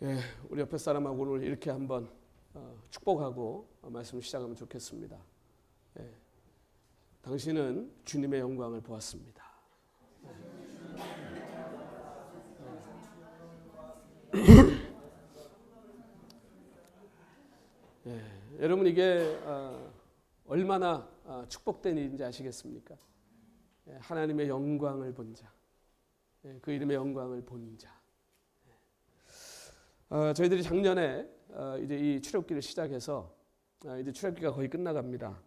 예, 우리 옆에 사람하고 오늘 이렇게 한번 축복하고 말씀을 시작하면 좋겠습니다. 예, 당신은 주님의 영광을 보았습니다. 예, 여러분 이게 얼마나 축복된 일인지 아시겠습니까? 예, 하나님의 영광을 본 자, 예, 그 이름의 영광을 본 자. 저희들이 작년에 이제 이 출애굽기를 시작해서 이제 출애굽기가 거의 끝나갑니다.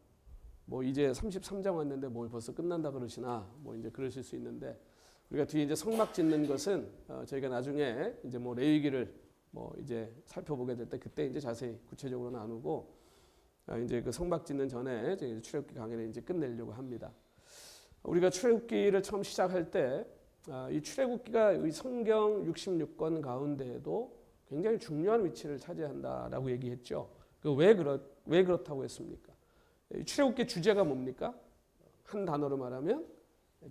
뭐 이제 33장 왔는데 뭘 벌써 끝난다 그러시나 뭐 이제 그러실 수 있는데 우리가 뒤에 이제 성막 짓는 것은 저희가 나중에 이제 뭐 레위기를 뭐 이제 살펴보게 될 때 그때 이제 자세히 구체적으로 나누고 이제 그 성막 짓는 전에 이제 출애굽기 강의를 이제 끝내려고 합니다. 우리가 출애굽기를 처음 시작할 때 이 출애굽기가 이 성경 66권 가운데에도 굉장히 중요한 위치를 차지한다라고 얘기했죠. 왜 그렇다고 했습니까? 출애굽기 주제가 뭡니까? 한 단어로 말하면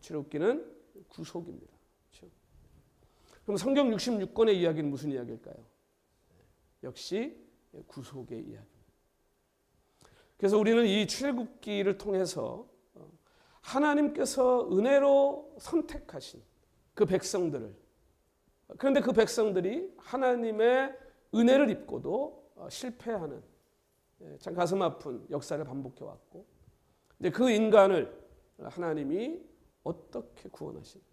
출애굽기는 구속입니다. 그렇죠? 그럼 성경 66권의 이야기는 무슨 이야기일까요? 역시 구속의 이야기입니다. 그래서 우리는 이 출애굽기를 통해서 하나님께서 은혜로 선택하신 그 백성들을, 그런데 그 백성들이 하나님의 은혜를 입고도 실패하는 참 가슴 아픈 역사를 반복해 왔고, 이제 그 인간을 하나님이 어떻게 구원하시는,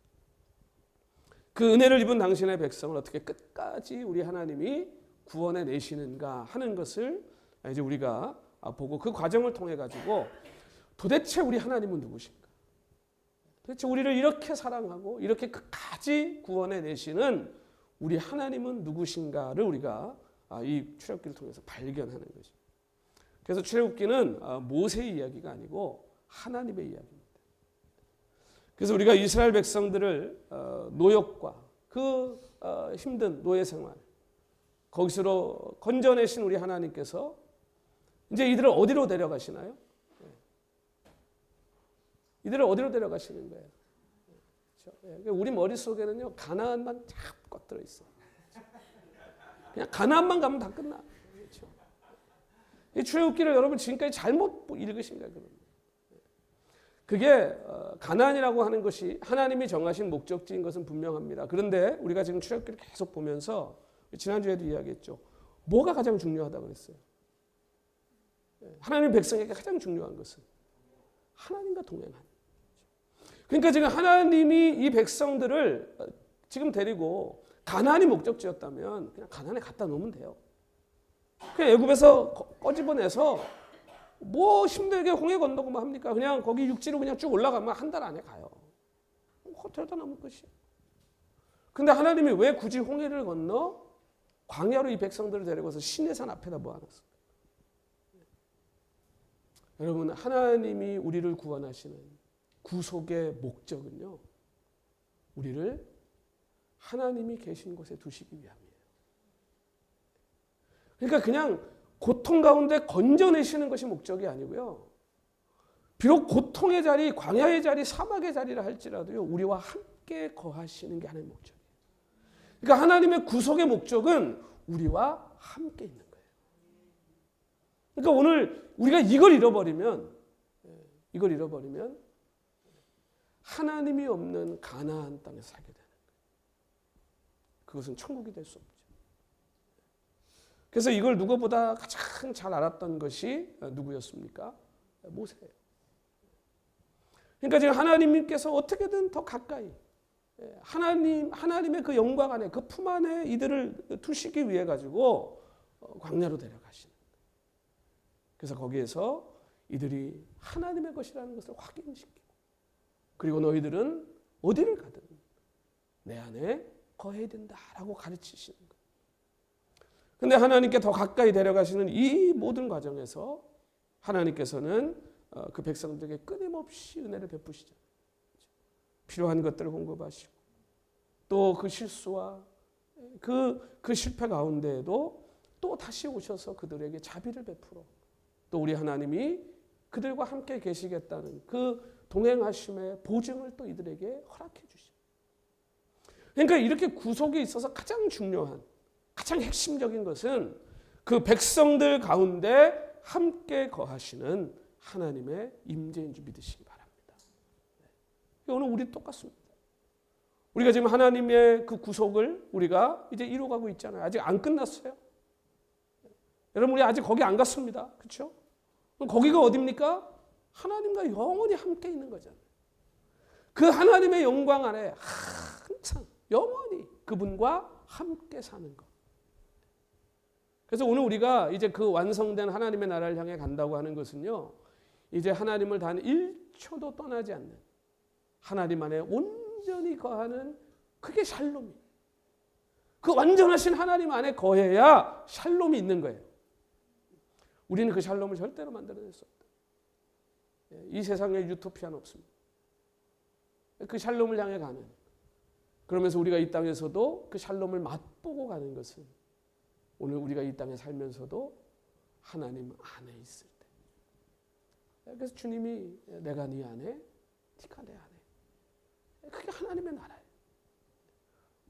그 은혜를 입은 당신의 백성을 어떻게 끝까지 우리 하나님이 구원해 내시는가 하는 것을 이제 우리가 보고, 그 과정을 통해 가지고 도대체 우리 하나님은 누구신가? 도대체 우리를 이렇게 사랑하고 이렇게 끝까지 구원해 내시는 우리 하나님은 누구신가를 우리가 이 출애굽기를 통해서 발견하는 거죠. 그래서 출애굽기는 모세의 이야기가 아니고 하나님의 이야기입니다. 그래서 우리가 이스라엘 백성들을 노역과 그 힘든 노예 생활 거기서로 건져내신 우리 하나님께서 이제 이들을 어디로 데려가시나요? 이들을 어디로 데려가시는 거예요? 그렇죠? 우리 머릿속에는요 가나안만 쫙 들어있어. 그냥 가나안만 가면 다 끝나. 그렇죠? 이 출애굽기를 여러분 지금까지 잘못 읽으신 거예요. 그게 가나안이라고 하는 것이 하나님이 정하신 목적지인 것은 분명합니다. 그런데 우리가 지금 출애굽기를 계속 보면서 지난주에도 이야기했죠. 뭐가 가장 중요하다고 그랬어요? 하나님 백성에게 가장 중요한 것은 하나님과 동행하는. 그러니까 지금 하나님이 이 백성들을 지금 데리고 가나안이 목적지였다면 그냥 가나안에 갖다 놓으면 돼요. 그냥 애굽에서 꺼집어내서 뭐 힘들게 홍해 건너고 뭐 합니까? 그냥 거기 육지로 그냥 쭉 올라가면 한 달 안에 가요. 호텔에다 놓으면 끝이에요. 근데 하나님이 왜 굳이 홍해를 건너 광야로 이 백성들을 데리고서 시내산 앞에다 모아놨어요? 여러분, 하나님이 우리를 구원하시는 구속의 목적은요, 우리를 하나님이 계신 곳에 두시기 위함이에요. 그러니까 그냥 고통 가운데 건져내시는 것이 목적이 아니고요. 비록 고통의 자리, 광야의 자리, 사막의 자리라 할지라도요, 우리와 함께 거하시는 게 하나님의 목적이에요. 그러니까 하나님의 구속의 목적은 우리와 함께 있는 거예요. 그러니까 오늘 우리가 이걸 잃어버리면 하나님이 없는 가나안 땅에 살게 되는 거예요. 그것은 천국이 될 수 없죠. 그래서 이걸 누구보다 가장 잘 알았던 것이 누구였습니까? 모세예요. 그러니까 지금 하나님께서 어떻게든 더 가까이 하나님의 그 영광 안에, 그 품 안에 이들을 두시기 위해 가지고 광야로 데려가시는 거예요. 그래서 거기에서 이들이 하나님의 것이라는 것을 확인시키고, 그리고 너희들은 어디를 가든 내 안에 거해야 된다라고 가르치시는 거예요. 그런데 하나님께 더 가까이 데려가시는 이 모든 과정에서 하나님께서는 그 백성들에게 끊임없이 은혜를 베푸시잖아요. 필요한 것들을 공급하시고, 또 그 실수와 그 실패 가운데에도 또 다시 오셔서 그들에게 자비를 베풀어, 또 우리 하나님이 그들과 함께 계시겠다는 그 동행하심의 보증을 또 이들에게 허락해 주시죠. 그러니까 이렇게 구속에 있어서 가장 중요한, 가장 핵심적인 것은 그 백성들 가운데 함께 거하시는 하나님의 임재인 줄 믿으시기 바랍니다. 오늘 우리 똑같습니다. 우리가 지금 하나님의 그 구속을 우리가 이제 이루어가고 있잖아요. 아직 안 끝났어요. 여러분, 우리 아직 거기 안 갔습니다. 그렇죠? 거기가 어디입니까? 하나님과 영원히 함께 있는 거잖아요. 그 하나님의 영광 안에 항상 영원히 그분과 함께 사는 것. 그래서 오늘 우리가 이제 그 완성된 하나님의 나라를 향해 간다고 하는 것은요, 이제 하나님을 단 1초도 떠나지 않는 하나님 안에 온전히 거하는, 그게 샬롬이에요. 그 완전하신 하나님 안에 거해야 샬롬이 있는 거예요. 우리는 그 샬롬을 절대로 만들어낼 수 없다. 이 세상에 유토피아는 없습니다. 그 샬롬을 향해 가는, 그러면서 우리가 이 땅에서도 그 샬롬을 맛보고 가는 것은 오늘 우리가 이 땅에 살면서도 하나님 안에 있을 때. 그래서 주님이 내가 네 안에, 네가 내 안에. 그게 하나님의 나라예요.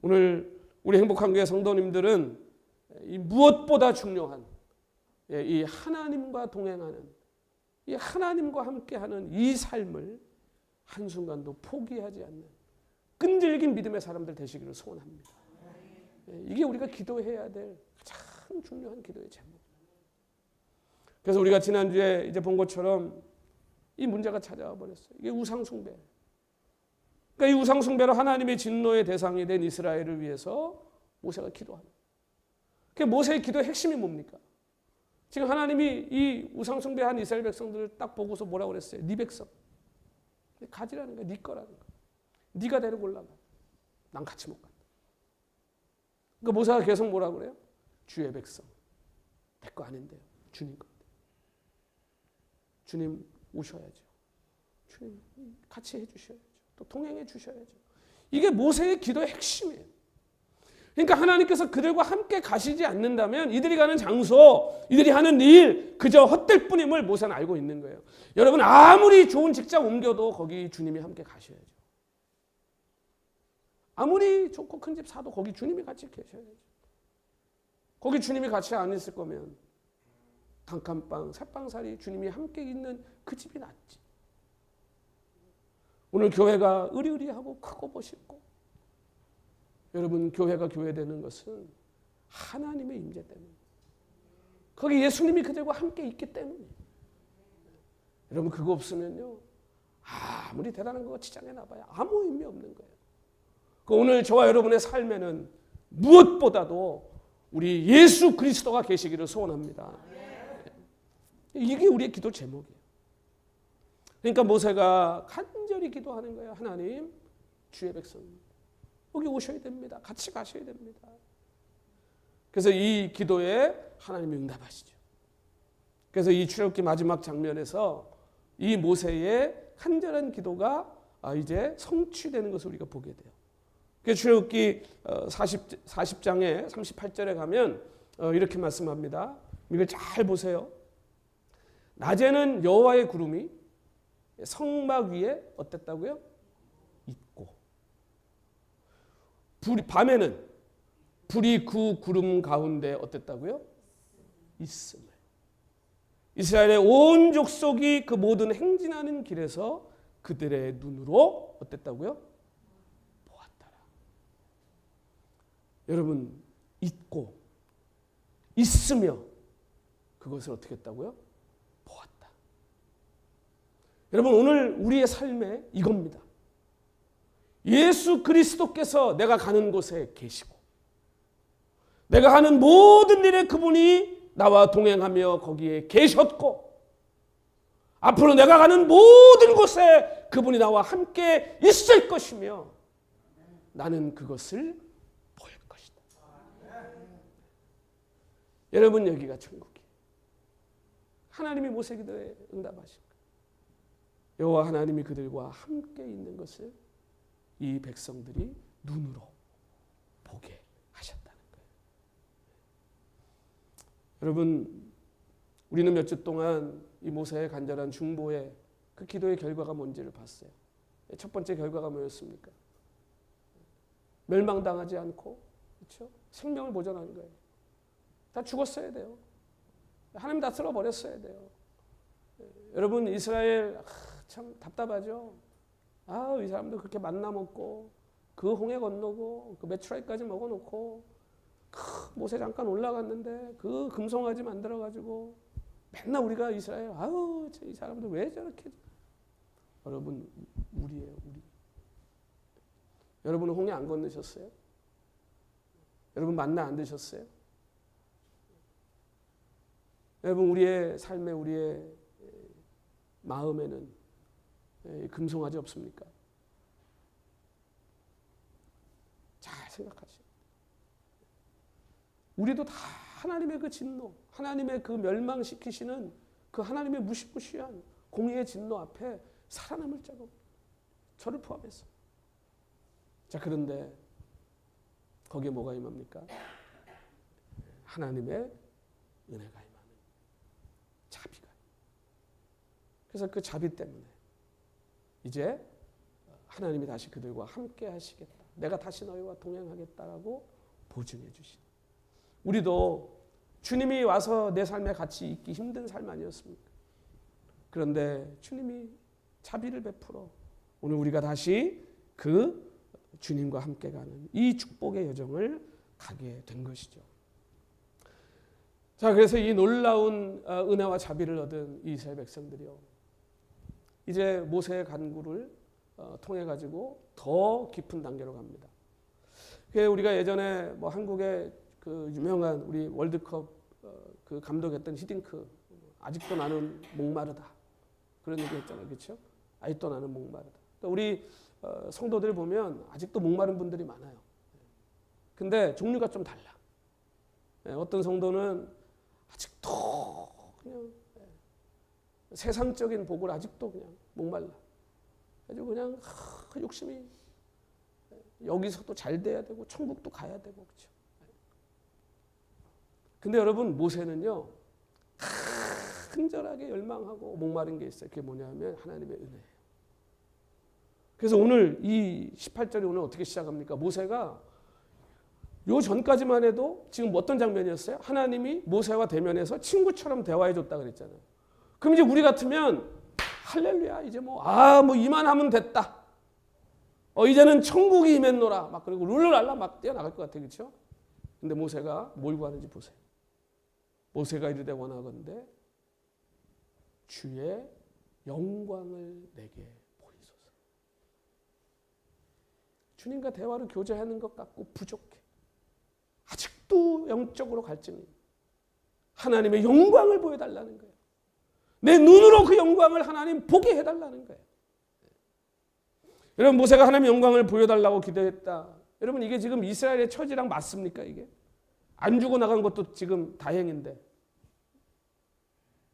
오늘 우리 행복한 교회 성도님들은 이 무엇보다 중요한 이 하나님과 동행하는, 이 하나님과 함께하는 이 삶을 한순간도 포기하지 않는 끈질긴 믿음의 사람들 되시기를 소원합니다. 이게 우리가 기도해야 될 가장 중요한 기도의 제목. 그래서 우리가 지난주에 이제 본 것처럼 이 문제가 찾아와 버렸어요. 이게 우상숭배. 그러니까 이 우상숭배로 하나님의 진노의 대상이 된 이스라엘을 위해서 모세가 기도합니다. 그 모세의 기도의 핵심이 뭡니까? 지금 하나님이 이 우상숭배한 이스라엘 백성들을 딱 보고서 뭐라고 그랬어요? 네 백성. 가지라는 거야. 네 거라는 거야. 네가 데리고 올라가. 난 같이 못 간다. 그러니까 모세가 계속 뭐라고 그래요? 주의 백성. 내 거 아닌데요. 주님 건데. 주님 오셔야죠. 주님 같이 해주셔야죠. 또 동행해 주셔야죠. 이게 모세의 기도의 핵심이에요. 그러니까 하나님께서 그들과 함께 가시지 않는다면 이들이 가는 장소, 이들이 하는 일 그저 헛될 뿐임을 모세는 알고 있는 거예요. 여러분, 아무리 좋은 직장 옮겨도 거기 주님이 함께 가셔야죠. 아무리 좋고 큰 집 사도 거기 주님이 같이 계셔야죠. 거기 주님이 같이 안 있을 거면 단칸방, 새방살이 주님이 함께 있는 그 집이 낫지. 오늘 교회가 으리으리하고 크고 멋있고, 여러분, 교회가 교회되는 것은 하나님의 임재 때문에, 거기 예수님이 그들과 함께 있기 때문에. 여러분, 그거 없으면요, 아무리 대단한 거 지장해 놔봐야 아무 의미 없는 거예요. 오늘 저와 여러분의 삶에는 무엇보다도 우리 예수 그리스도가 계시기를 소원합니다. 이게 우리의 기도 제목이에요. 그러니까 모세가 간절히 기도하는 거예요. 하나님, 주의 백성 여기 오셔야 됩니다. 같이 가셔야 됩니다. 그래서 이 기도에 하나님이 응답하시죠. 그래서 이 출애굽기 마지막 장면에서 이 모세의 간절한 기도가 이제 성취되는 것을 우리가 보게 돼요. 그래서 출애굽기 40장에 38절에 가면 이렇게 말씀합니다. 이걸 잘 보세요. 낮에는 여호와의 구름이 성막 위에 어땠다고요? 있고, 밤에는 불이 그 구름 가운데 어땠다고요? 있음을. 이스라엘의 온 족속이 그 모든 행진하는 길에서 그들의 눈으로 어땠다고요? 보았더라. 여러분, 있고 있으며 그것을 어떻게 했다고요? 보았다. 여러분, 오늘 우리의 삶에 이겁니다. 예수 그리스도께서 내가 가는 곳에 계시고, 내가 하는 모든 일에 그분이 나와 동행하며 거기에 계셨고, 앞으로 내가 가는 모든 곳에 그분이 나와 함께 있을 것이며, 나는 그것을 볼 것이다. 여러분, 여기가 천국이에요. 하나님이 모세 기도에 응답하신 거예요. 여호와 하나님이 그들과 함께 있는 것을 이 백성들이 눈으로 보게 하셨다는 거예요. 여러분, 우리는 몇 주 동안 이 모세의 간절한 중보의 그 기도의 결과가 뭔지를 봤어요. 첫 번째 결과가 뭐였습니까? 멸망당하지 않고 그렇죠? 생명을 보존하는 거예요. 다 죽었어야 돼요. 하나님 다 쓸어버렸어야 돼요. 여러분 이스라엘 참 답답하죠. 이 사람들 그렇게 만나 먹고 그 홍해 건너고 그 메추라기까지 먹어놓고 모세 잠깐 올라갔는데 그 금송아지 만들어가지고 맨날 우리가 이스라엘 이 사람들 왜 저렇게. 여러분 우리예요, 우리. 여러분은 홍해 안 건너셨어요? 여러분 만나 안 드셨어요? 여러분 우리의 삶에 우리의 마음에는 금송아지 없습니까? 잘 생각하시오. 우리도 다 하나님의 그 진노, 하나님의 그 멸망시키시는 그 하나님의 무시무시한 공의의 진노 앞에 살아남을 자가 없습니다. 저를 포함해서. 자, 그런데 거기에 뭐가 임합니까? 하나님의 은혜가 임하는 자비가. 그래서 그 자비 때문에 이제 하나님이 다시 그들과 함께 하시겠다. 내가 다시 너희와 동행하겠다라고 보증해 주시는. 우리도 주님이 와서 내 삶에 같이 있기 힘든 삶 아니었습니까? 그런데 주님이 자비를 베풀어 오늘 우리가 다시 그 주님과 함께 가는 이 축복의 여정을 가게 된 것이죠. 자, 그래서 이 놀라운 은혜와 자비를 얻은 이스라엘 백성들이요, 이제 모세의 간구를 통해 가지고 더 깊은 단계로 갑니다. 우리가 예전에 뭐 한국의 그 유명한 우리 월드컵 그 감독했던 히딩크, 아직도 나는 목마르다 그런 얘기 했잖아요, 그렇죠? 아직도 나는 목마르다. 우리 성도들 보면 아직도 목마른 분들이 많아요. 근데 종류가 좀 달라. 어떤 성도는 아직도 그냥 세상적인 복을 아직도 그냥 목말라. 아주 그냥 욕심이 여기서도 잘 돼야 되고 천국도 가야 되고 그렇죠. 근데 여러분 모세는요 간절하게 열망하고 목마른 게 있어요. 그게 뭐냐면 하나님의 은혜예요. 그래서 오늘 이 18절이 오늘 어떻게 시작합니까? 모세가 요 전까지만 해도 지금 어떤 장면이었어요? 하나님이 모세와 대면해서 친구처럼 대화해 줬다 그랬잖아요. 그럼 이제 우리 같으면 할렐루야 이제 뭐 이만하면 됐다. 이제는 천국이 임했노라. 막 그리고 룰루랄라 막 뛰어나갈 것 같아요. 그렇죠? 근데 모세가 뭘 구하는지 보세요. 모세가 이르되 원하건대 주의 영광을 내게 보이소서. 주님과 대화를 교제하는 것 같고 부족해. 아직도 영적으로 갈증이. 하나님의 영광을 보여달라는 거예요. 내 눈으로 그 영광을 하나님 보게 해달라는 거예요. 여러분 모세가 하나님의 영광을 보여달라고 기도했다. 여러분 이게 지금 이스라엘의 처지랑 맞습니까? 이게 안 주고 나간 것도 지금 다행인데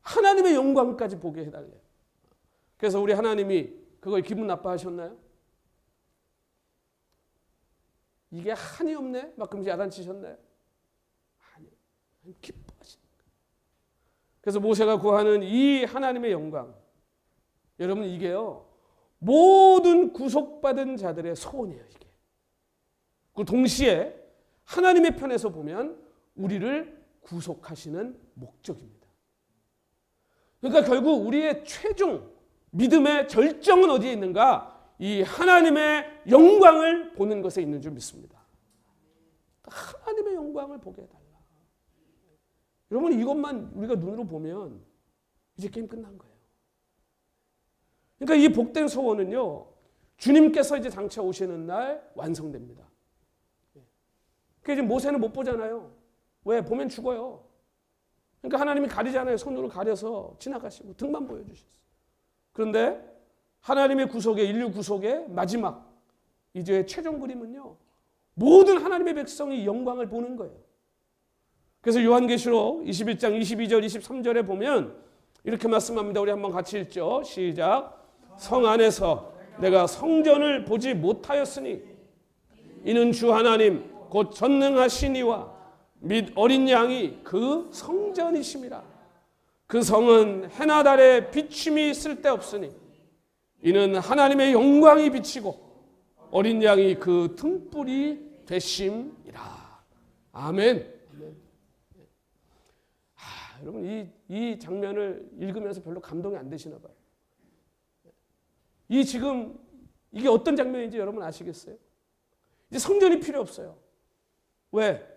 하나님의 영광까지 보게 해달래요. 그래서 우리 하나님이 그걸 기분 나빠하셨나요? 이게 한이 없네? 막 그러면서 야단치셨나요? 아니요. 기뻐하시는 거예요. 그래서 모세가 구하는 이 하나님의 영광, 여러분 이게요 모든 구속받은 자들의 소원이에요. 이게. 그 동시에 하나님의 편에서 보면 우리를 구속하시는 목적입니다. 그러니까 결국 우리의 최종 믿음의 절정은 어디에 있는가? 이 하나님의 영광을 보는 것에 있는 줄 믿습니다. 하나님의 영광을 보게 해달라. 여러분 이것만 우리가 눈으로 보면 이제 게임 끝난 거예요. 그러니까 이 복된 소원은요 주님께서 이제 장차 오시는 날 완성됩니다. 그래서 이제 모세는 못 보잖아요. 왜? 보면 죽어요. 그러니까 하나님이 가리잖아요. 손으로 가려서 지나가시고 등만 보여주셨어요. 그런데 하나님의 구속의 인류 구속의 마지막 이제 최종 그림은요 모든 하나님의 백성이 영광을 보는 거예요. 그래서 요한계시록 21장 22절 23절에 보면 이렇게 말씀합니다. 우리 한번 같이 읽죠. 시작. 성 안에서 내가 성전을 보지 못하였으니 이는 주 하나님 곧 전능하신 이와 및 어린 양이 그 성전이심이라. 그 성은 해나 달의 비춤이 쓸데없으니 이는 하나님의 영광이 비치고 어린 양이 그 등불이 되심이라. 아멘. 아멘. 여러분 이 장면을 읽으면서 별로 감동이 안 되시나 봐요. 지금 이게 어떤 장면인지 여러분 아시겠어요? 이제 성전이 필요 없어요. 왜?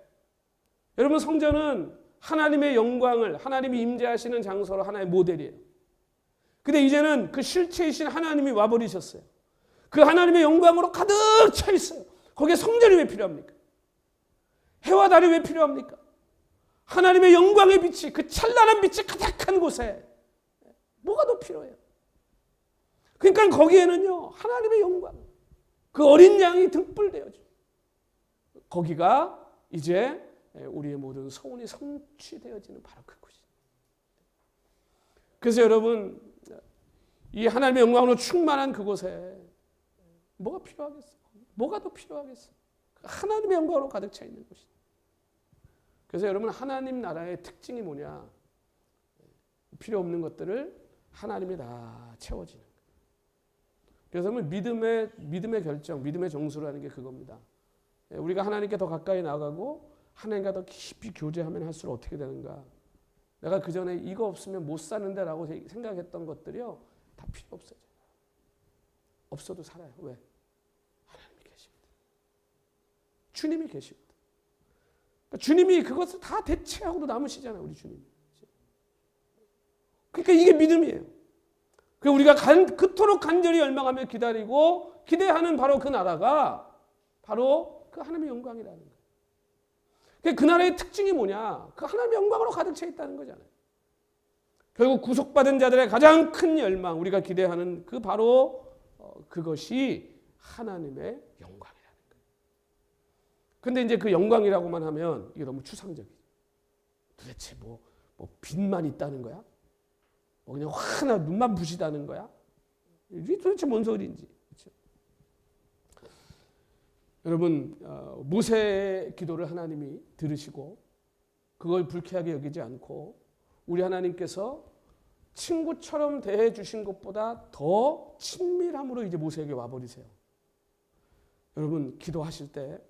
여러분 성전은 하나님의 영광을 하나님이 임재하시는 장소로 하나의 모델이에요. 근데 이제는 그 실체이신 하나님이 와버리셨어요. 그 하나님의 영광으로 가득 차 있어요. 거기에 성전이 왜 필요합니까? 해와 달이 왜 필요합니까? 하나님의 영광의 빛이 그 찬란한 빛이 가득한 곳에 뭐가 더 필요해요? 그러니까 거기에는요 하나님의 영광 그 어린 양이 등불되어져 거기가 이제 우리의 모든 소원이 성취되어지는 바로 그곳이에요. 그래서 여러분 이 하나님의 영광으로 충만한 그곳에 뭐가 필요하겠어? 뭐가 더 필요하겠어? 하나님의 영광으로 가득 차 있는 곳이에요. 그래서 여러분 하나님 나라의 특징이 뭐냐? 필요 없는 것들을 하나님이 다 채워지는 거예요. 그래서 믿음의 결정, 믿음의 정수라는 게 그겁니다. 우리가 하나님께 더 가까이 나가고 하나님과 더 깊이 교제하면 할수록 어떻게 되는가? 내가 그 전에 이거 없으면 못 사는데 라고 생각했던 것들이요 다 필요 없어져요. 없어도 살아요. 왜? 하나님이 계십니다. 주님이 계십니다. 그러니까 주님이 그것을 다 대체하고도 남으시잖아요. 우리 주님이. 그러니까 이게 믿음이에요. 우리가 그토록 간절히 열망하며 기다리고 기대하는 바로 그 나라가 바로 그 하나님의 영광이라는 거예요. 그 나라의 특징이 뭐냐? 그 하나님의 영광으로 가득 차 있다는 거잖아요. 결국 구속받은 자들의 가장 큰 열망, 우리가 기대하는 그 바로 그것이 하나님의 영광이라는 거예요. 근데 이제 그 영광이라고만 하면 이게 너무 추상적이에요. 도대체 뭐 빛만 있다는 거야? 그냥 화나 눈만 부시다는 거야? 이게 도대체 뭔 소리인지. 그렇죠? 여러분 모세의 기도를 하나님이 들으시고 그걸 불쾌하게 여기지 않고 우리 하나님께서 친구처럼 대해 주신 것보다 더 친밀함으로 이제 모세에게 와버리세요. 여러분 기도하실 때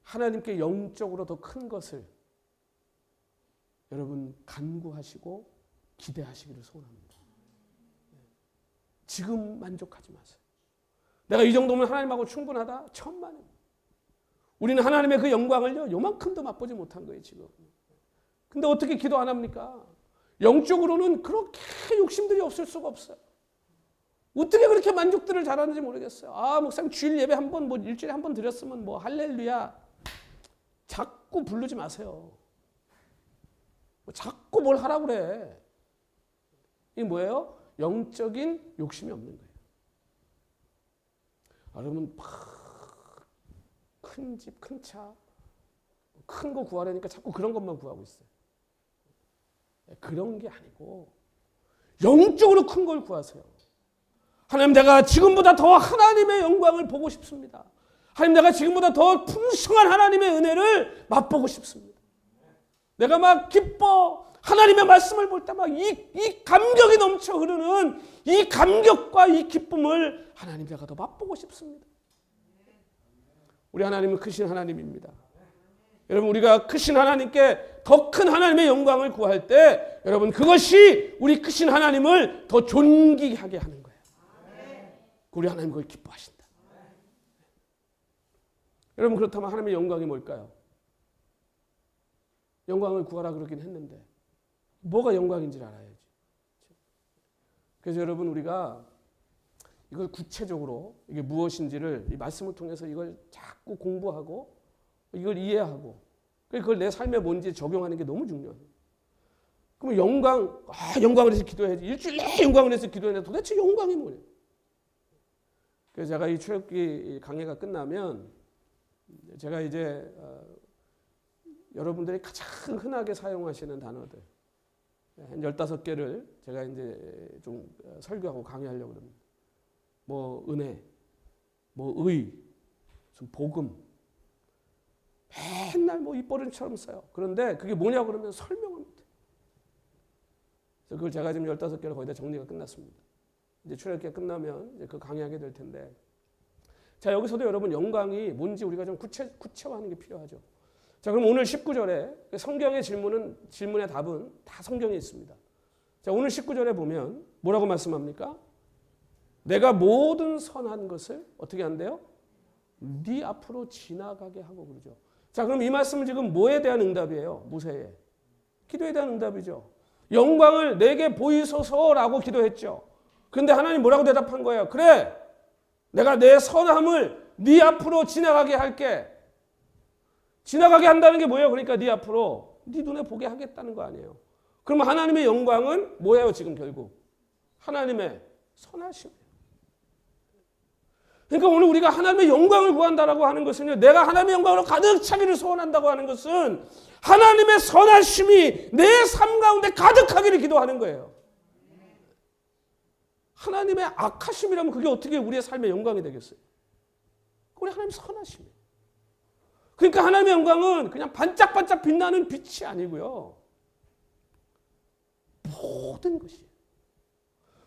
하나님께 영적으로 더 큰 것을 여러분 간구하시고 기대하시기를 소원합니다. 지금 만족하지 마세요. 내가 이 정도면 하나님하고 충분하다? 천만에. 우리는 하나님의 그 영광을요 요만큼도 맛보지 못한 거예요 지금. 근데 어떻게 기도 안 합니까? 영적으로는 그렇게 욕심들이 없을 수가 없어요. 어떻게 그렇게 만족들을 잘하는지 모르겠어요. 목사님 주일 예배 한 번, 일주일에 한 번 드렸으면 할렐루야. 자꾸 부르지 마세요. 자꾸 뭘 하라고 그래. 이게 뭐예요? 영적인 욕심이 없는 거예요. 여러분 큰 집, 큰 차, 큰 거 구하려니까 자꾸 그런 것만 구하고 있어요. 그런 게 아니고 영적으로 큰 걸 구하세요. 하나님 내가 지금보다 더 하나님의 영광을 보고 싶습니다. 하나님 내가 지금보다 더 풍성한 하나님의 은혜를 맛보고 싶습니다. 내가 막 기뻐 하나님의 말씀을 볼 때 막 이 감격이 넘쳐 흐르는 이 감격과 이 기쁨을 하나님 제가 더 맛보고 싶습니다. 우리 하나님은 크신 하나님입니다. 여러분 우리가 크신 하나님께 더 큰 하나님의 영광을 구할 때 여러분 그것이 우리 크신 하나님을 더 존귀하게 하는 거예요. 우리 하나님 그걸 기뻐하신다. 여러분 그렇다면 하나님의 영광이 뭘까요? 영광을 구하라 그러긴 했는데 뭐가 영광인지를 알아야지. 그래서 여러분 우리가 이걸 구체적으로 이게 무엇인지를 이 말씀을 통해서 이걸 자꾸 공부하고 이걸 이해하고 그걸 내 삶에 뭔지 적용하는 게 너무 중요해요. 그러면 영광을 해서 기도해야지. 일주일 내내 영광을 해서 기도했는데 도대체 영광이 뭐냐? 그래서 제가 이 출애굽기 강해가 끝나면 제가 이제 여러분들이 가장 흔하게 사용하시는 단어들 한 15개를 제가 이제 좀 설교하고 강의하려고 합니다. 은혜, 의, 복음, 맨날 입버릇처럼 써요. 그런데 그게 뭐냐고 그러면 설명을 못해요. 그래서 그걸 제가 지금 15개를 거의 다 정리가 끝났습니다. 이제 출애굽기가 끝나면 이제 그 강의하게 될 텐데 자 여기서도 여러분 영광이 뭔지 우리가 좀 구체화하는 게 필요하죠. 자, 그럼 오늘 19절에 성경의 질문의 답은 다 성경에 있습니다. 자, 오늘 19절에 보면 뭐라고 말씀합니까? 내가 모든 선한 것을 어떻게 한대요? 네 앞으로 지나가게 하고 그러죠. 자, 그럼 이 말씀은 지금 뭐에 대한 응답이에요? 모세의 기도에 대한 응답이죠. 영광을 내게 보이소서라고 기도했죠. 그런데 하나님 뭐라고 대답한 거예요? 그래, 내가 내 선함을 네 앞으로 지나가게 할게. 지나가게 한다는 게 뭐예요? 그러니까 네 앞으로 네 눈에 보게 하겠다는 거 아니에요. 그러면 하나님의 영광은 뭐예요? 지금 결국 하나님의 선하심이에요. 그러니까 오늘 우리가 하나님의 영광을 구한다라고 하는 것은요, 내가 하나님의 영광으로 가득 차기를 소원한다고 하는 것은 하나님의 선하심이 내 삶 가운데 가득하기를 기도하는 거예요. 하나님의 악하심이라면 그게 어떻게 우리의 삶의 영광이 되겠어요? 우리 하나님 선하심이에요. 그러니까 하나님의 영광은 그냥 반짝반짝 빛나는 빛이 아니고요, 모든 것이에요.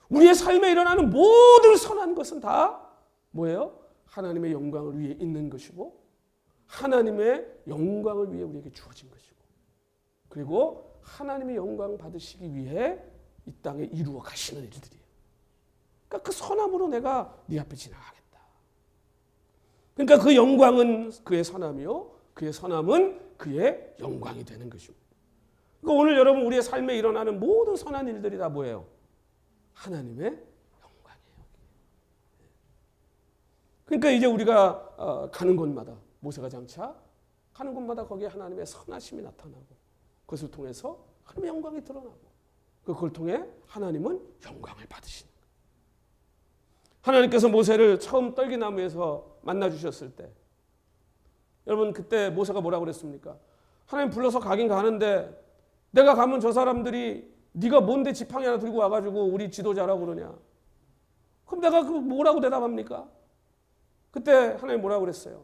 우리의 삶에 일어나는 모든 선한 것은 다 뭐예요? 하나님의 영광을 위해 있는 것이고 하나님의 영광을 위해 우리에게 주어진 것이고, 그리고 하나님의 영광 받으시기 위해 이 땅에 이루어 가시는 일들이에요. 그러니까 그 선함으로 내가 네 앞에 지나가겠다. 그러니까 그 영광은 그의 선함이요, 그의 선함은 그의 영광이 되는 것입니다. 그러니까 오늘 여러분 우리의 삶에 일어나는 모든 선한 일들이 다 뭐예요? 하나님의 영광이에요. 그러니까 이제 우리가 가는 곳마다, 모세가 장차 가는 곳마다 거기에 하나님의 선하심이 나타나고 그것을 통해서 하나님의 영광이 드러나고 그걸 통해 하나님은 영광을 받으시는 거예요. 하나님께서 모세를 처음 떨기나무에서 만나주셨을 때 여러분 그때 모세가 뭐라고 그랬습니까? 하나님 불러서 가긴 가는데 내가 가면 저 사람들이 네가 뭔데 지팡이 하나 들고 와가지고 우리 지도자라고 그러냐? 그럼 내가 그 뭐라고 대답합니까? 그때 하나님 뭐라고 그랬어요?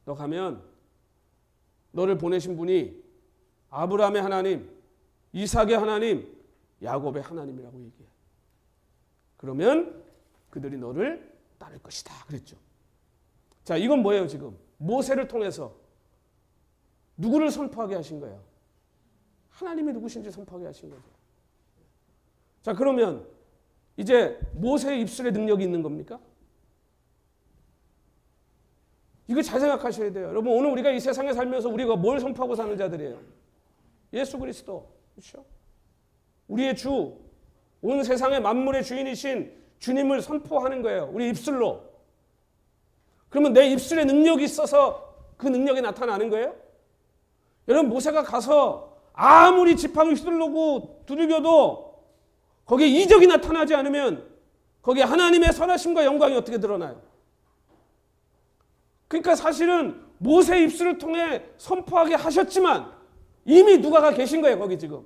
너 가면 너를 보내신 분이 아브라함의 하나님, 이삭의 하나님, 야곱의 하나님이라고 얘기해. 그러면 그들이 너를 따를 것이다 그랬죠. 자, 이건 뭐예요? 지금 모세를 통해서 누구를 선포하게 하신 거예요? 하나님이 누구신지 선포하게 하신 거죠. 자, 그러면 이제 모세의 입술에 능력이 있는 겁니까? 이거 잘 생각하셔야 돼요. 여러분 오늘 우리가 이 세상에 살면서 우리가 뭘 선포하고 사는 자들이에요? 예수 그리스도, 그렇죠? 우리의 주, 온 세상의 만물의 주인이신 주님을 선포하는 거예요. 우리 입술로. 그러면 내 입술에 능력이 있어서 그 능력이 나타나는 거예요? 여러분 모세가 가서 아무리 지팡이 휘두르고 두들겨도 거기에 이적이 나타나지 않으면 거기에 하나님의 선하심과 영광이 어떻게 드러나요? 그러니까 사실은 모세의 입술을 통해 선포하게 하셨지만 이미 누가 가 계신 거예요. 거기 지금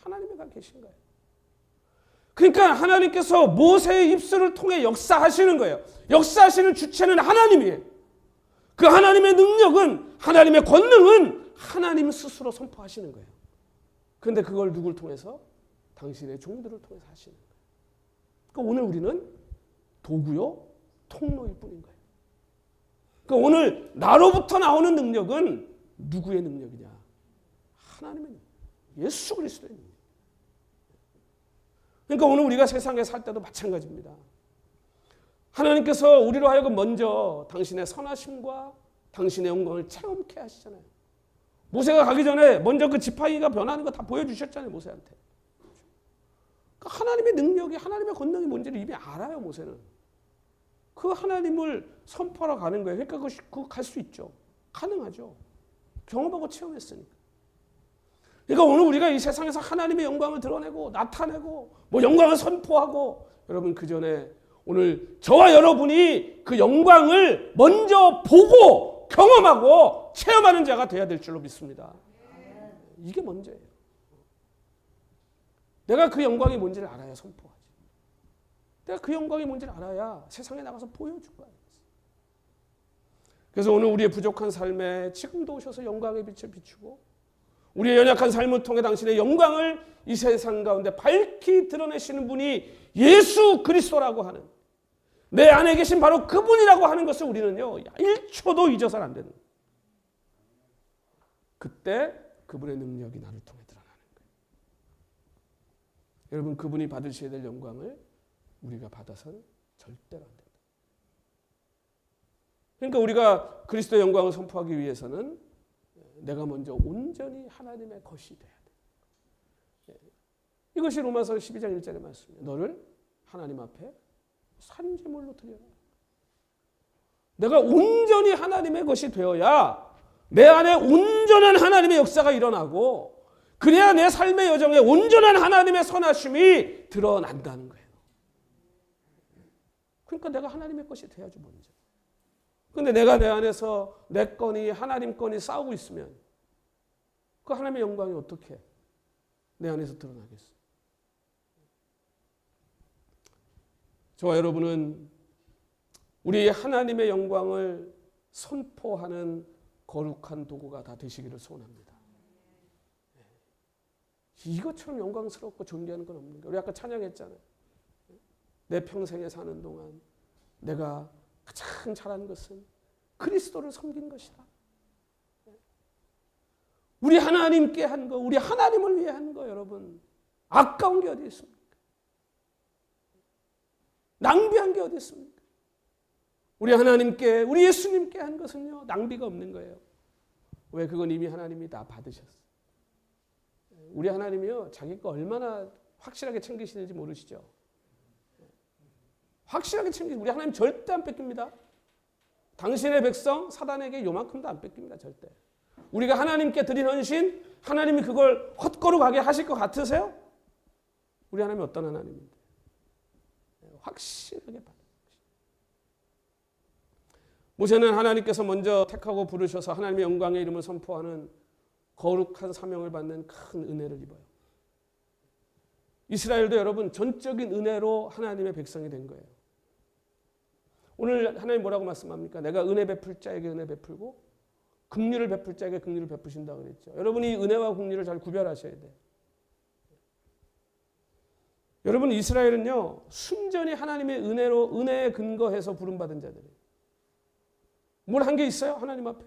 하나님이 가 계신 거예요. 그러니까 하나님께서 모세의 입술을 통해 역사하시는 거예요. 역사하시는 주체는 하나님이에요. 그 하나님의 능력은, 하나님의 권능은 하나님 스스로 선포하시는 거예요. 그런데 그걸 누굴 통해서? 당신의 종들을 통해서 하시는 거예요. 그러니까 오늘 우리는 도구요, 통로일 뿐인 거예요. 그러니까 오늘 나로부터 나오는 능력은 누구의 능력이냐? 하나님의 능력, 예수 그리스도의 능력. 그러니까 오늘 우리가 세상에 살 때도 마찬가지입니다. 하나님께서 우리로 하여금 먼저 당신의 선하심과 당신의 영광을 체험케 하시잖아요. 모세가 가기 전에 먼저 그 지팡이가 변하는 거 다 보여주셨잖아요. 모세한테. 그러니까 하나님의 능력이, 하나님의 권능이 뭔지를 이미 알아요. 모세는. 그 하나님을 선포하러 가는 거예요. 그러니까 그거 갈 수 있죠. 가능하죠. 경험하고 체험했으니까. 그러니까 오늘 우리가 이 세상에서 하나님의 영광을 드러내고 나타내고 뭐 영광을 선포하고, 여러분 그 전에 오늘 저와 여러분이 그 영광을 먼저 보고 경험하고 체험하는 자가 돼야 될 줄로 믿습니다. 이게 먼저예요. 내가 그 영광이 뭔지를 알아야 선포하지. 내가 그 영광이 뭔지를 알아야 세상에 나가서 보여줄 거야. 그래서 오늘 우리의 부족한 삶에 지금도 오셔서 영광의 빛을 비추고 우리의 연약한 삶을 통해 당신의 영광을 이 세상 가운데 밝히 드러내시는 분이 예수 그리스도라고 하는, 내 안에 계신 바로 그분이라고 하는 것을 우리는요 1초도 잊어서는 안 되는. 그때 그분의 능력이 나를 통해 드러나는 거예요. 여러분, 그분이 받으셔야 될 영광을 우리가 받아서는 절대로 안 된다. 그러니까 우리가 그리스도의 영광을 선포하기 위해서는 내가 먼저 온전히 하나님의 것이 돼야 돼. 이것이 로마서 12장 1절의 말씀이에요. 너를 하나님 앞에 산제물로 드려라. 내가 온전히 하나님의 것이 되어야 내 안에 온전한 하나님의 역사가 일어나고, 그래야 내 삶의 여정에 온전한 하나님의 선하심이 드러난다는 거예요. 그러니까 내가 하나님의 것이 돼야죠, 먼저. 근데 내가 내 안에서 내 거니 하나님 거니 싸우고 있으면 그 하나님의 영광이 어떻게 내 안에서 드러나겠어요? 저와 여러분은 우리 하나님의 영광을 선포하는 거룩한 도구가 다 되시기를 소원합니다. 이것처럼 영광스럽고 존귀한 건 없는 거예요. 우리 아까 찬양했잖아요. 내 평생에 사는 동안 내가 가장 잘한 것은 그리스도를 섬긴 것이다. 우리 하나님께 한 거, 우리 하나님을 위해 한 거, 여러분 아까운 게 어디 있습니까? 낭비한 게 어디 있습니까? 우리 하나님께, 우리 예수님께 한 것은요, 낭비가 없는 거예요. 왜? 그건 이미 하나님이 다 받으셨어요. 우리 하나님이요, 자기 거 얼마나 확실하게 챙기시는지 모르시죠? 확실하게 챙기시죠. 우리 하나님 절대 안 뺏깁니다. 당신의 백성 사단에게 요만큼도 안 뺏깁니다. 절대. 우리가 하나님께 드린 헌신, 하나님이 그걸 헛거룩하게 하실 것 같으세요? 우리 하나님이 어떤 하나님인데? 확실하게 받아요. 모세는 하나님께서 먼저 택하고 부르셔서 하나님의 영광의 이름을 선포하는 거룩한 사명을 받는 큰 은혜를 입어요. 이스라엘도 여러분 전적인 은혜로 하나님의 백성이 된 거예요. 오늘 하나님 뭐라고 말씀합니까? 내가 은혜 베풀 자에게 은혜 베풀고 긍휼을 베풀 자에게 긍휼을 베푸신다고 그랬죠. 여러분이 은혜와 긍휼을 잘 구별하셔야 돼요. 여러분, 이스라엘은요, 순전히 하나님의 은혜로, 은혜에 근거해서 부름받은 자들이에요. 뭘 한 게 있어요? 하나님 앞에.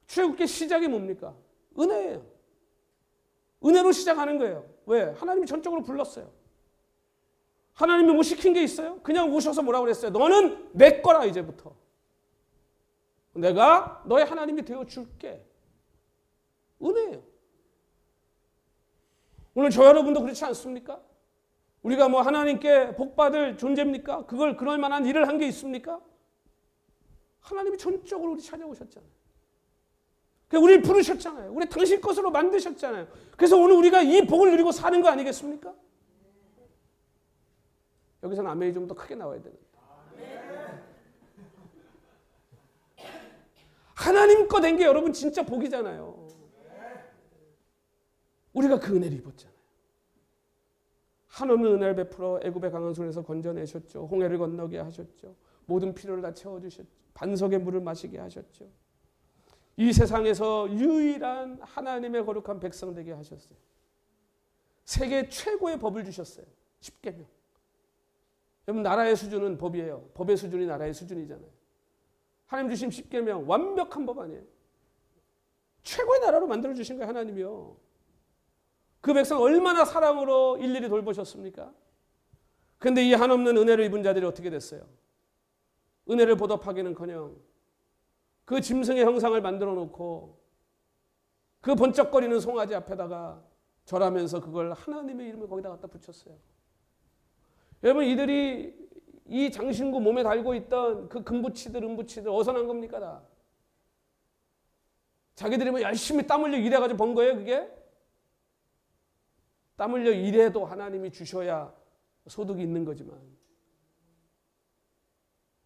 출애굽기 시작이 뭡니까? 은혜예요. 은혜로 시작하는 거예요. 왜? 하나님이 전적으로 불렀어요. 하나님이 뭐 시킨 게 있어요? 그냥 오셔서 뭐라고 그랬어요? 너는 내 거라, 이제부터. 내가 너의 하나님이 되어줄게. 은혜예요. 오늘 저 여러분도 그렇지 않습니까? 우리가 뭐 하나님께 복받을 존재입니까? 그걸 그럴 만한 일을 한 게 있습니까? 하나님이 전적으로 우리 찾아오셨잖아요. 우리를 부르셨잖아요. 우리 당신 것으로 만드셨잖아요. 그래서 오늘 우리가 이 복을 누리고 사는 거 아니겠습니까? 여기서는 아멘이 좀 더 크게 나와야 되는데. 하나님 거 된 게 여러분 진짜 복이잖아요. 우리가 그 은혜를 입었잖아요. 한없는 은혜를 베풀어 애굽의 강한 손에서 건져내셨죠. 홍해를 건너게 하셨죠. 모든 필요를 다 채워주셨죠. 반석의 물을 마시게 하셨죠. 이 세상에서 유일한 하나님의 거룩한 백성 되게 하셨어요. 세계 최고의 법을 주셨어요. 10계명. 여러분, 나라의 수준은 법이에요. 법의 수준이 나라의 수준이잖아요. 하나님 주신 10계명 완벽한 법 아니에요. 최고의 나라로 만들어주신 거예요. 하나님이요. 그 백성 얼마나 사랑으로 일일이 돌보셨습니까? 그런데 이 한없는 은혜를 입은 자들이 어떻게 됐어요? 은혜를 보답하기는커녕 그 짐승의 형상을 만들어 놓고 그 번쩍거리는 송아지 앞에다가 절하면서 그걸 하나님의 이름을 거기다 갖다 붙였어요. 여러분, 이들이 이 장신구 몸에 달고 있던 그 금붙이들 은붙이들 어디서 난 겁니까? 다 자기들이 뭐 열심히 땀 흘려 일해가지고 번 거예요. 그게 땀 흘려 일해도 하나님이 주셔야 소득이 있는 거지만,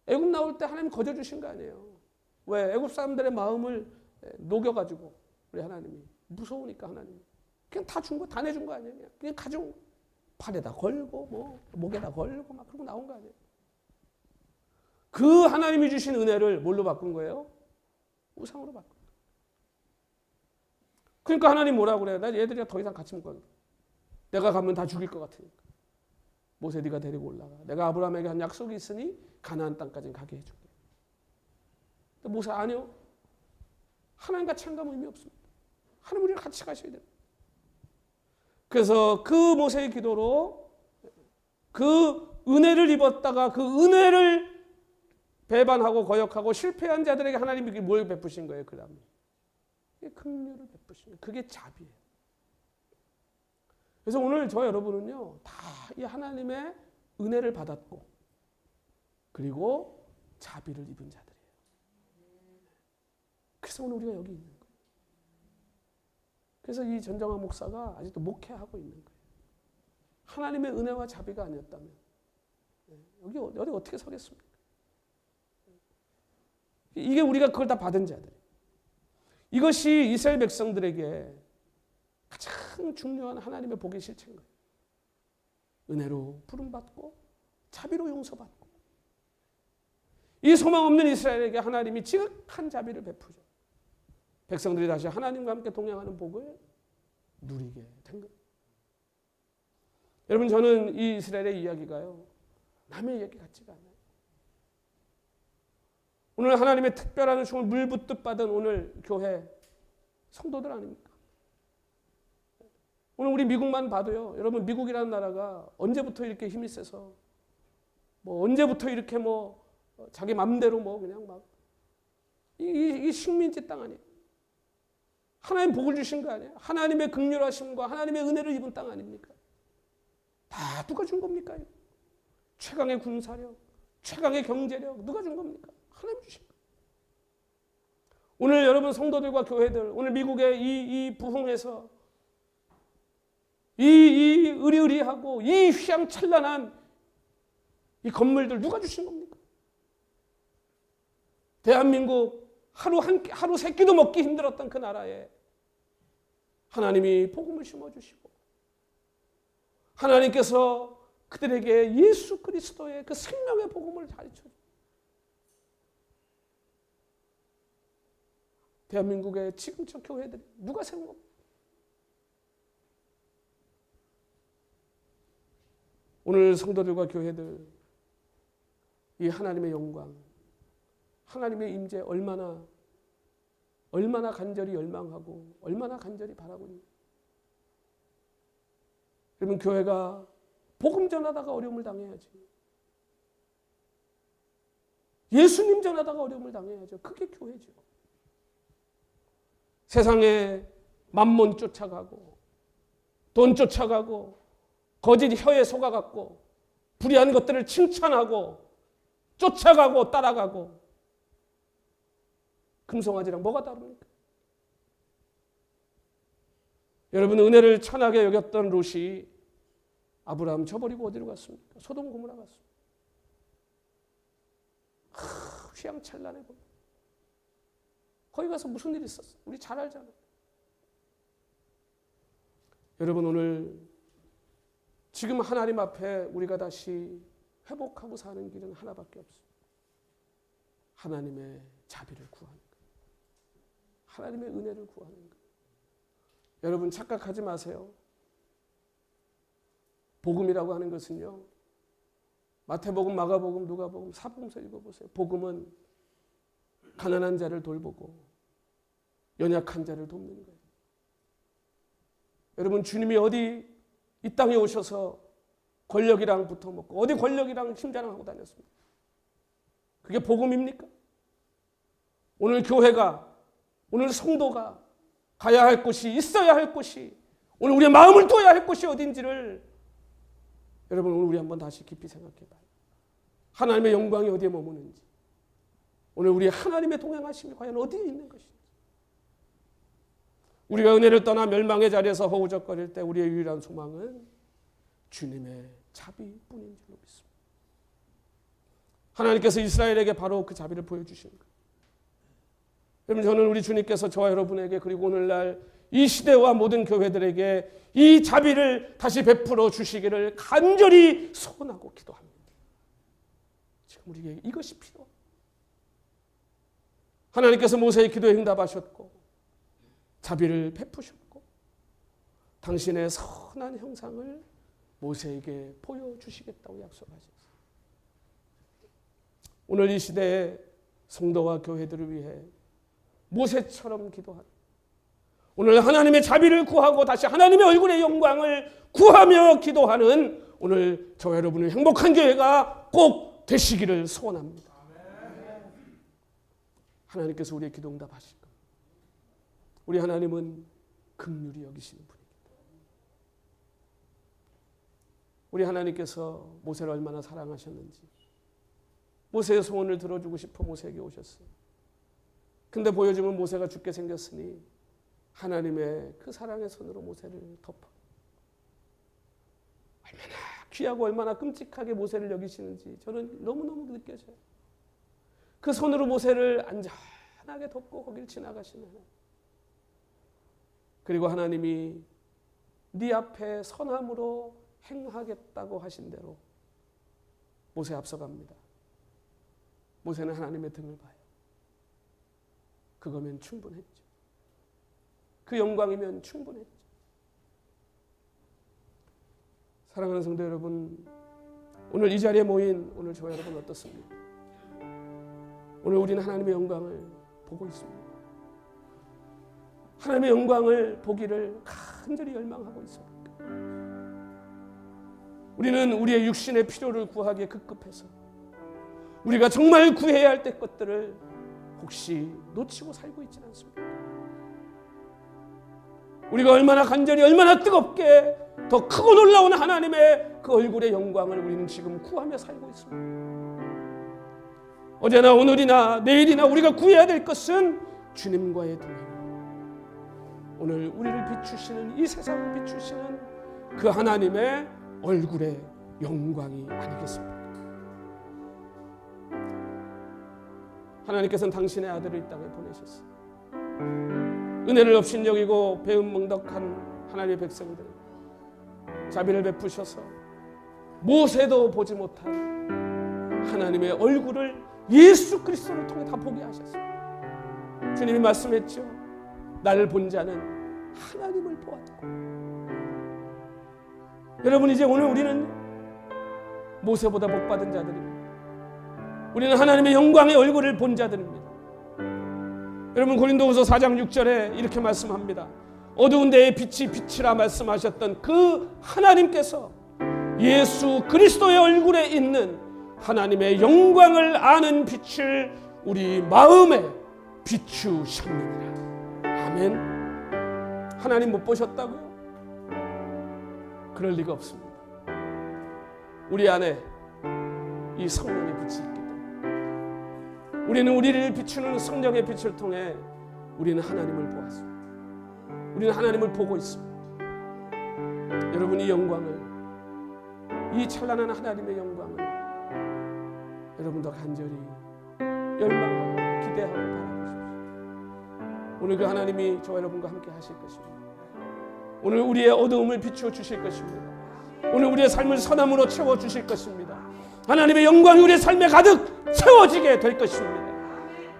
애굽 나올 때 하나님 거저 주신 거 아니에요. 왜? 애굽 사람들의 마음을 녹여가지고 우리 하나님이 무서우니까 하나님이 그냥 다 준 거, 다 내준 거 아니에요. 그냥 가져온 거. 팔에다 걸고 뭐 목에다 걸고 막 그러고 나온 거 아니에요. 그 하나님이 주신 은혜를 뭘로 바꾼 거예요? 우상으로 바꾼 거예요. 그러니까 하나님 뭐라고 그래요? 나 얘들이랑 더 이상 같이 못 가겠다. 내가 가면 다 죽일 것 같으니까. 모세 네가 데리고 올라가. 내가 아브라함에게 한 약속이 있으니 가나안 땅까지는 가게 해줄게. 모세 아니요. 하나님 같이 안 가면 의미 없습니다. 하나님 우리랑 같이 가셔야 됩니다. 그래서 그 모세의 기도로 그 은혜를 입었다가 그 은혜를 배반하고 거역하고 실패한 자들에게 하나님이 뭘 베푸신 거예요? 그 다음에 긍휼을 베푸신 거예요. 그게 자비예요. 그래서 오늘 저 여러분은요, 다 이 하나님의 은혜를 받았고 그리고 자비를 입은 자들이에요. 그래서 오늘 우리가 여기 있는 거예요. 그래서 이 전정환 목사가 아직도 목회하고 있는 거예요. 하나님의 은혜와 자비가 아니었다면 여기 어떻게 서겠습니까? 이게 우리가 그걸 다 받은 자들이에요. 이것이 이스라엘 백성들에게 가장 중요한 하나님의 복의 실체인 거예요. 은혜로 부름받고 자비로 용서받고 이 소망 없는 이스라엘에게 하나님이 지극한 자비를 베푸죠. 백성들이 다시 하나님과 함께 동행하는 복을 누리게 된 거예요. 여러분, 저는 이 이스라엘의 이야기가요, 남의 이야기 같지가 않아요. 오늘 하나님의 특별한 은총을 물붓듯 받은 오늘 교회 성도들 아닙니까? 오늘 우리 미국만 봐도요, 여러분, 미국이라는 나라가 언제부터 이렇게 힘이 세서 언제부터 이렇게 자기 맘대로 그냥 막 이 식민지 땅 아니에요? 하나님 복을 주신 거 아니에요? 하나님의 긍휼하심과 하나님의 은혜를 입은 땅 아닙니까? 다 누가 준 겁니까? 최강의 군사력, 최강의 경제력 누가 준 겁니까? 하나님 주신 거예요. 오늘 여러분 성도들과 교회들, 오늘 미국의 이 부흥에서 이 의리의리하고 이 휘황찬란한 이 건물들 누가 주신 겁니까? 대한민국 하루 세 끼도 먹기 힘들었던 그 나라에 하나님이 복음을 심어주시고 하나님께서 그들에게 예수 그리스도의 그 생명의 복음을 가르쳐주고 대한민국의 지금 저 교회들이 누가 세운 겁니까? 오늘 성도들과 교회들 이 하나님의 영광, 하나님의 임재 얼마나 간절히 열망하고 얼마나 간절히 바라고 있는. 여러분, 교회가 복음 전하다가 어려움을 당해야지. 예수님 전하다가 어려움을 당해야죠. 그게 교회죠. 세상에 만몬 쫓아가고 돈 쫓아가고 거짓 혀에 속아갖고 불의한 것들을 칭찬하고 쫓아가고 따라가고 금송아지랑 뭐가 다릅니까? 여러분, 은혜를 천하게 여겼던 롯이 아브라함 저버리고 어디로 갔습니까? 소돔 고모라 갔습니다. 휘황찬란해 보여. 거기 가서 무슨 일이 있었어? 우리 잘 알잖아요. 여러분, 오늘 지금 하나님 앞에 우리가 다시 회복하고 사는 길은 하나밖에 없어요. 하나님의 자비를 구하는 거예요. 하나님의 은혜를 구하는 거예요. 여러분, 착각하지 마세요. 복음이라고 하는 것은요, 마태복음, 마가복음, 누가복음, 사복음서 읽어보세요. 복음은 가난한 자를 돌보고 연약한 자를 돕는 거예요. 여러분, 주님이 어디 이 땅에 오셔서 권력이랑 붙어먹고 어디 권력이랑 힘자랑하고 다녔습니까? 그게 복음입니까? 오늘 교회가, 오늘 성도가 가야 할 곳이, 있어야 할 곳이, 오늘 우리의 마음을 둬야 할 곳이 어딘지를 여러분, 오늘 우리 한번 다시 깊이 생각해 봐요. 하나님의 영광이 어디에 머무는지, 오늘 우리 하나님의 동행하심이 과연 어디에 있는 것인지. 우리가 은혜를 떠나 멸망의 자리에서 허우적거릴 때 우리의 유일한 소망은 주님의 자비뿐인 줄로 믿습니다. 하나님께서 이스라엘에게 바로 그 자비를 보여주시는 거예요. 여러분, 저는 우리 주님께서 저와 여러분에게, 그리고 오늘날 이 시대와 모든 교회들에게 이 자비를 다시 베풀어 주시기를 간절히 소원하고 기도합니다. 지금 우리에게 이것이 필요합니다. 하나님께서 모세의 기도에 응답하셨고 자비를 베푸셨고 당신의 선한 형상을 모세에게 보여주시겠다고 약속하셨어요. 오늘 이 시대의 성도와 교회들을 위해 모세처럼 기도하는, 오늘 하나님의 자비를 구하고 다시 하나님의 얼굴의 영광을 구하며 기도하는 오늘 저와 여러분의 행복한 교회가 꼭 되시기를 소원합니다. 하나님께서 우리의 기도 응답하실 겁니다. 우리 하나님은 긍휼히 여기시는 분입니다. 우리 하나님께서 모세를 얼마나 사랑하셨는지, 모세의 소원을 들어주고 싶어 모세에게 오셨어요. 근데 보여주면 모세가 죽게 생겼으니 하나님의 그 사랑의 손으로 모세를 덮어. 얼마나 귀하고 얼마나 끔찍하게 모세를 여기시는지 저는 너무너무 느껴져요. 그 손으로 모세를 안전하게 덮고 거길 지나가시는 하나님. 그리고 하나님이 네 앞에 선함으로 행하겠다고 하신 대로 모세 앞서갑니다. 모세는 하나님의 등을 봐요. 그거면 충분했죠. 그 영광이면 충분했죠. 사랑하는 성도 여러분, 오늘 이 자리에 모인 오늘 저와 여러분 어떻습니까? 오늘 우리는 하나님의 영광을 보고 있습니다. 하나님의 영광을 보기를 간절히 열망하고 있습니다. 우리는 우리의 육신의 필요를 구하기에 급급해서 우리가 정말 구해야 할 때 것들을 혹시 놓치고 살고 있지는 않습니까? 우리가 얼마나 간절히 얼마나 뜨겁게 더 크고 놀라운 하나님의 그 얼굴의 영광을 우리는 지금 구하며 살고 있습니다. 어제나 오늘이나 내일이나 우리가 구해야 될 것은 주님과의 동행, 오늘 우리를 비추시는, 이 세상을 비추시는 그 하나님의 얼굴의 영광이 아니겠습니까? 하나님께서는 당신의 아들을 이 땅에 보내셨어요. 은혜를 업신여기고 배은망덕한 하나님의 백성들 자비를 베푸셔서 모세도 보지 못한 하나님의 얼굴을 예수 그리스도를 통해 다 보게 하셨어요. 주님이 말씀했죠. 나를 본 자는 하나님을 보았고. 여러분, 이제 오늘 우리는 모세보다 복받은 자들입니다. 우리는 하나님의 영광의 얼굴을 본 자들입니다. 여러분, 고린도후서 4장 6절에 이렇게 말씀합니다. 어두운 데에 빛이 빛이라 말씀하셨던 그 하나님께서 예수 그리스도의 얼굴에 있는 하나님의 영광을 아는 빛을 우리 마음에 비추셨느니라. 아멘. 하나님 못 보셨다고요? 그럴 리가 없습니다. 우리 안에 이 성령의 빛이 있기 때문에 우리는 우리를 비추는 성령의 빛을 통해 우리는 하나님을 보았습니다. 우리는 하나님을 보고 있습니다. 여러분, 이 영광을, 이 찬란한 하나님의 영광을 여러분도 간절히 열망하고 기대하고 바라보십시오. 오늘 그 하나님이 저와 여러분과 함께 하실 것입니다. 오늘 우리의 어두움을 비추어 주실 것입니다. 오늘 우리의 삶을 선함으로 채워 주실 것입니다. 하나님의 영광이 우리의 삶에 가득 채워지게 될 것입니다.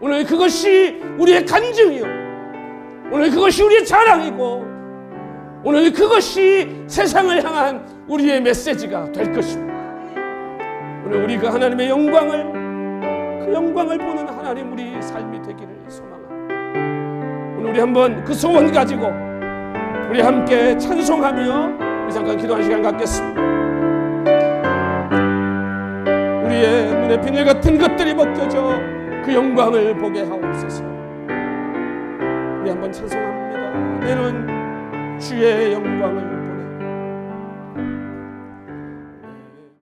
오늘 그것이 우리의 간증이요, 오늘 그것이 우리의 자랑이고, 오늘 그것이 세상을 향한 우리의 메시지가 될 것입니다. 오늘 우리 그 하나님의 영광을, 그 영광을 보는 하나님 우리 삶이 되기를 소망합니다. 오늘 우리 한번 그 소원 가지고 우리 함께 찬송하며 우리 잠깐 기도하는 시간 갖겠습니다. 우리의 눈에 비늘 같은 것들이 벗겨져 그 영광을 보게 하옵소서. 우리 한번 찬송합니다. 내는 주의 영광을